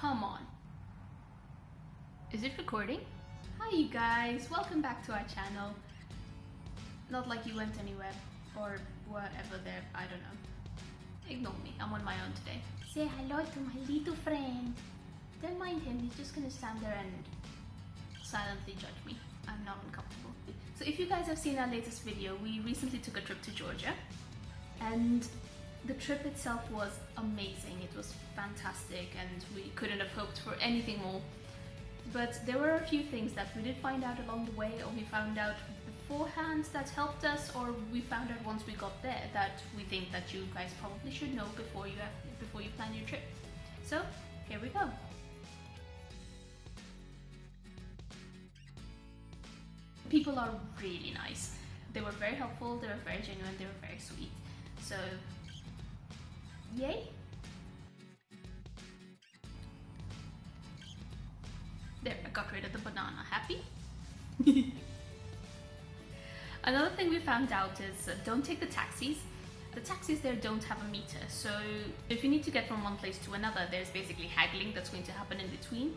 Come on. Is it recording? Hi you guys, welcome back to our channel. Not like you went anywhere or wherever there, I don't know. Ignore me, I'm on my own today. Say hello to my little friend. Don't mind him, he's just gonna stand there and silently judge me. I'm not uncomfortable. So if you guys have seen our latest video, we recently took a trip to Georgia and the trip itself was amazing. It was fantastic and we couldn't have hoped for anything more. But there were a few things that we did find out along the way, or we found out beforehand that helped us, or we found out once we got there that we think that you guys probably should know before you plan your trip. So here we go. People are really nice. They were very helpful, they were very genuine, they were very sweet. So, yay! There, I got rid of the banana. Happy? Another thing we found out is don't take the taxis. The taxis there don't have a meter, so if you need to get from one place to another, there's basically haggling that's going to happen in between.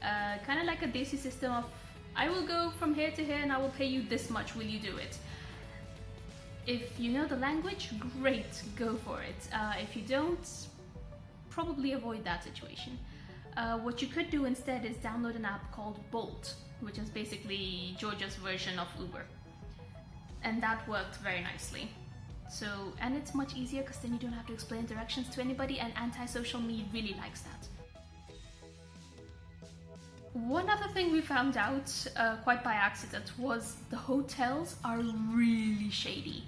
Kind of like a desi system of, I will go from here to here and I will pay you this much, will you do it? If you know the language, great, go for it. If you don't, probably avoid that situation. What you could do instead is download an app called Bolt, which is basically Georgia's version of Uber. And that worked very nicely. So, and it's much easier because then you don't have to explain directions to anybody, and antisocial me really likes that. One other thing we found out quite by accident was the hotels are really shady.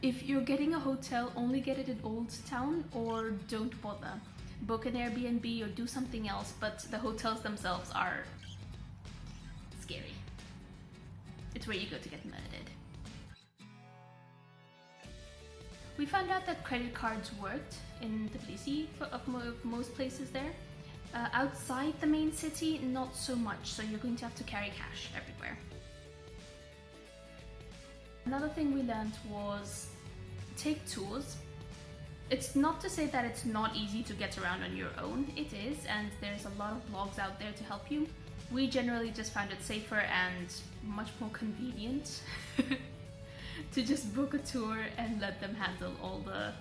If you're getting a hotel, only get it in Old Town or don't bother. Book an Airbnb or do something else, but the hotels themselves are scary. It's where you go to get murdered. We found out that credit cards worked in Tbilisi of most places there. Outside the main city, not so much, so you're going to have to carry cash everywhere. Another thing we learned was take tours. It's not to say that it's not easy to get around on your own, it is, and there's a lot of blogs out there to help you. We generally just found it safer and much more convenient to just book a tour and let them handle all the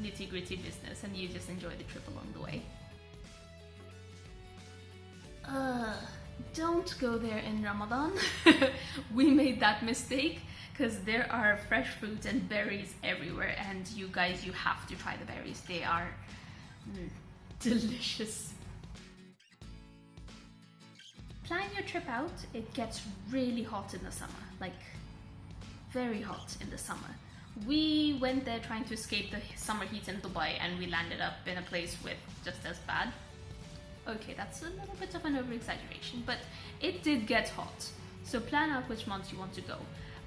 nitty-gritty business and you just enjoy the trip along the way. Don't go there in Ramadan. We made that mistake because there are fresh fruit and berries everywhere, and you guys, you have to try the berries. They are delicious. Plan your trip out. It gets really hot in the summer, like very hot in the summer. We went there trying to escape the summer heat in Dubai, and we landed up in a place with just as bad. Okay, that's a little bit of an over-exaggeration, but it did get hot. So plan out which months you want to go.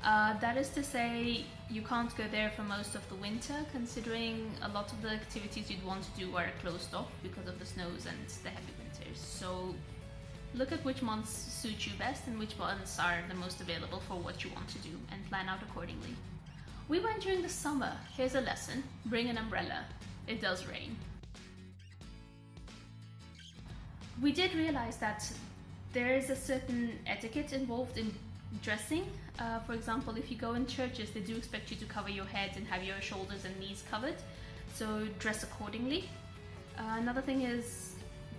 That is to say, you can't go there for most of the winter, considering a lot of the activities you'd want to do are closed off because of the snows and the heavy winters. So look at which months suit you best and which months are the most available for what you want to do, and plan out accordingly. We went during the summer. Here's a lesson. Bring an umbrella. It does rain. We did realize that there is a certain etiquette involved in dressing. For example, if you go in churches, they do expect you to cover your head and have your shoulders and knees covered, so dress accordingly. Another thing is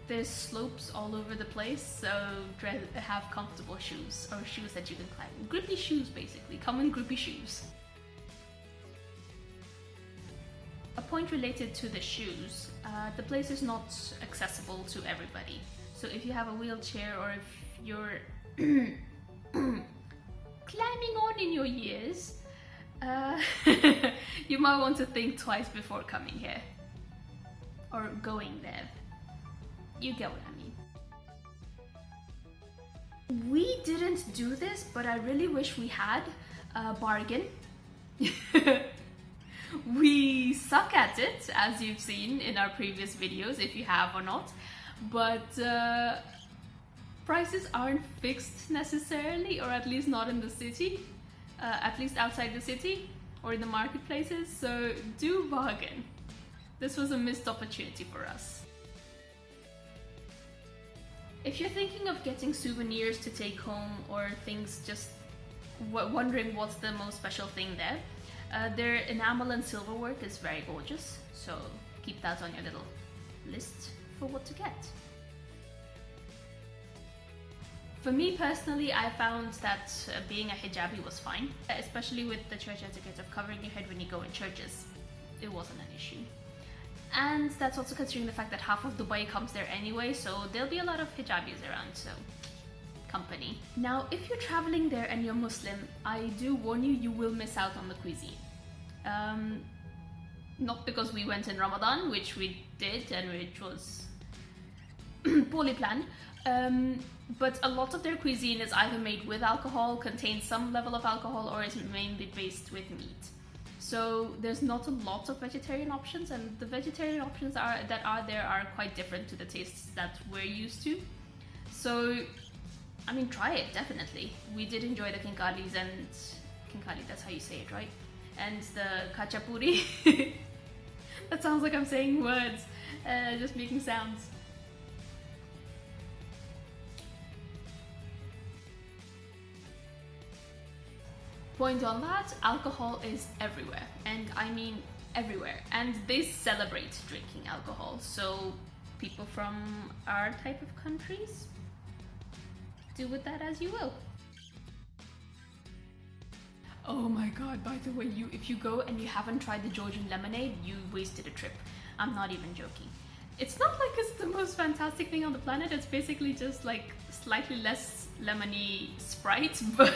there's slopes all over the place, so have comfortable shoes, or shoes that you can climb. Grippy shoes, basically. Come in grippy shoes. A point related to the shoes, the place is not accessible to everybody. So if you have a wheelchair, or if you're climbing on in your years, you might want to think twice before coming here. Or going there. You get what I mean. We didn't do this, but I really wish we had a bargain. We suck at it, as you've seen in our previous videos, if you have or not, but prices aren't fixed necessarily, or at least not in the city, at least outside the city or in the marketplaces, so do bargain. This was a missed opportunity for us. If you're thinking of getting souvenirs to take home or things just wondering what's the most special thing there, their enamel and silver work is very gorgeous, so keep that on your little list for what to get. For me personally, I found that being a hijabi was fine, especially with the church etiquette of covering your head when you go in churches. It wasn't an issue. And that's also considering the fact that half of Dubai comes there anyway, so there'll be a lot of hijabis around, so company. Now, if you're traveling there and you're Muslim, I do warn you, you will miss out on the cuisine. Not because we went in Ramadan, which we did and which was poorly planned, but a lot of their cuisine is either made with alcohol, contains some level of alcohol, or is mainly based with meat. So there's not a lot of vegetarian options, and the vegetarian options that are there are quite different to the tastes that we're used to. So, I mean, try it, definitely. We did enjoy the kinkalis and... Kinkali, that's how you say it, right? And the kachapuri. That sounds like I'm saying words, just making sounds. Point on that, alcohol is everywhere, and I mean everywhere, and they celebrate drinking alcohol, so people from our type of countries, do with that as you will. Oh my god, by the way, if you go and you haven't tried the Georgian Lemonade, you wasted a trip. I'm not even joking. It's not like it's the most fantastic thing on the planet, it's basically just like slightly less lemony Sprite, but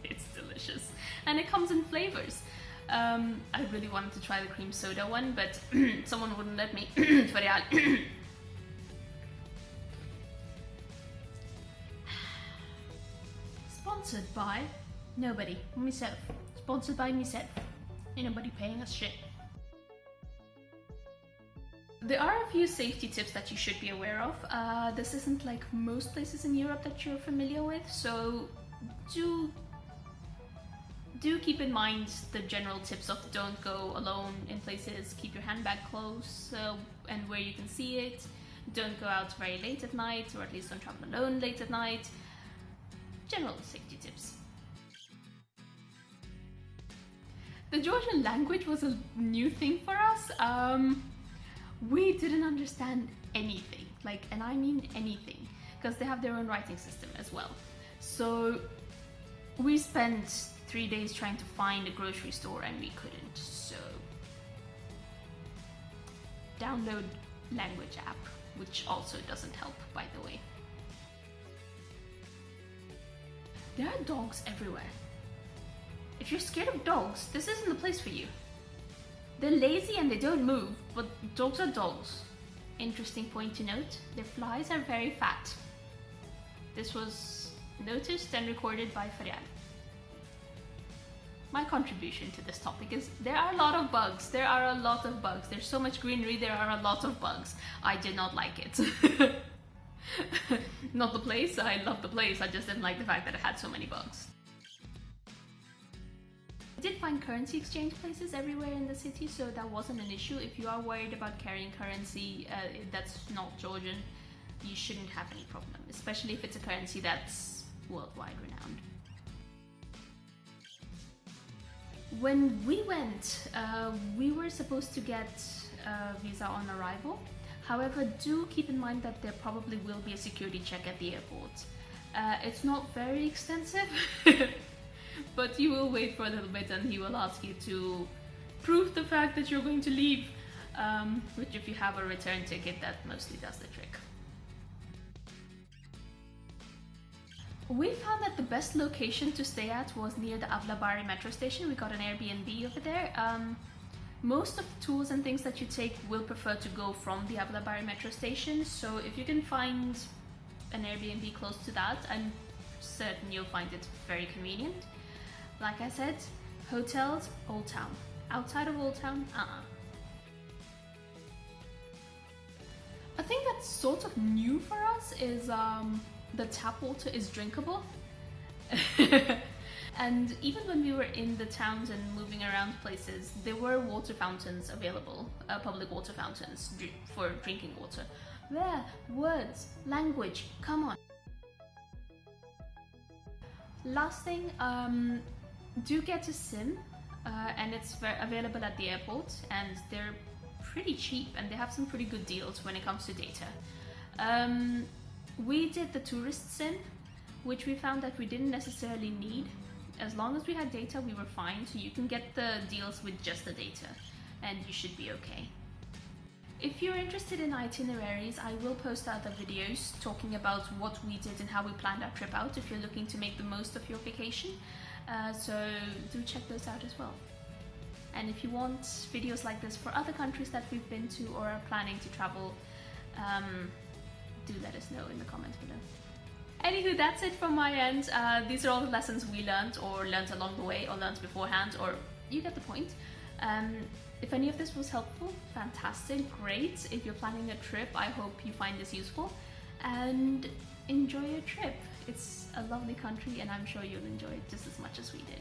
it's delicious. And it comes in flavors. I really wanted to try the cream soda one, but someone wouldn't let me. For real. Sponsored by nobody, myself. Sponsored by myself. Ain't nobody paying us shit. There are a few safety tips that you should be aware of. This isn't like most places in Europe that you're familiar with, so do keep in mind the general tips of don't go alone in places, keep your handbag close and where you can see it, don't go out very late at night, or at least don't travel alone late at night. General safety tips. The Georgian language was a new thing for us. We didn't understand anything, and I mean anything, because they have their own writing system as well. So we spent 3 days trying to find a grocery store and we couldn't, so download language app, which also doesn't help, by the way. There are dogs everywhere. If you're scared of dogs, this isn't the place for you. They're lazy and they don't move, but dogs are dogs. Interesting point to note, their flies are very fat. This was noticed and recorded by Faryal. My contribution to this topic is there are a lot of bugs. There are a lot of bugs. There's so much greenery, there are a lot of bugs. I did not like it. Not the place, I love the place, I just didn't like the fact that it had so many bugs. I did find currency exchange places everywhere in the city, so that wasn't an issue. If you are worried about carrying currency that's not Georgian, you shouldn't have any problem, especially if it's a currency that's worldwide renowned. When we went, we were supposed to get a visa on arrival. However, do keep in mind that there probably will be a security check at the airport. It's not very extensive, but you will wait for a little bit and he will ask you to prove the fact that you're going to leave, which if you have a return ticket, that mostly does the trick. We found that the best location to stay at was near the Avlabari metro station. We got an Airbnb over there. Most of the tours and things that you take will prefer to go from the Avlabari metro station, so if you can find an Airbnb close to that, I'm certain you'll find it very convenient. Like I said, hotels, Old Town. Outside of Old Town, A thing that's sort of new for us is the tap water is drinkable. And even when we were in the towns and moving around places, there were water fountains available, public water fountains for drinking water. Where? Words, language, come on. Last thing, do get a SIM, and it's available at the airport, and they're pretty cheap, and they have some pretty good deals when it comes to data. We did the tourist SIM, which we found that we didn't necessarily need. As long as we had data, we were fine, so you can get the deals with just the data, and you should be okay. If you're interested in itineraries, I will post other videos talking about what we did and how we planned our trip out if you're looking to make the most of your vacation. So do check those out as well. And if you want videos like this for other countries that we've been to or are planning to travel, do let us know in the comments below. Anywho, that's it from my end. These are all the lessons we learned, or learned along the way, or learned beforehand, or you get the point. If any of this was helpful, fantastic, great. If you're planning a trip, I hope you find this useful, and enjoy your trip. It's a lovely country, and I'm sure you'll enjoy it just as much as we did.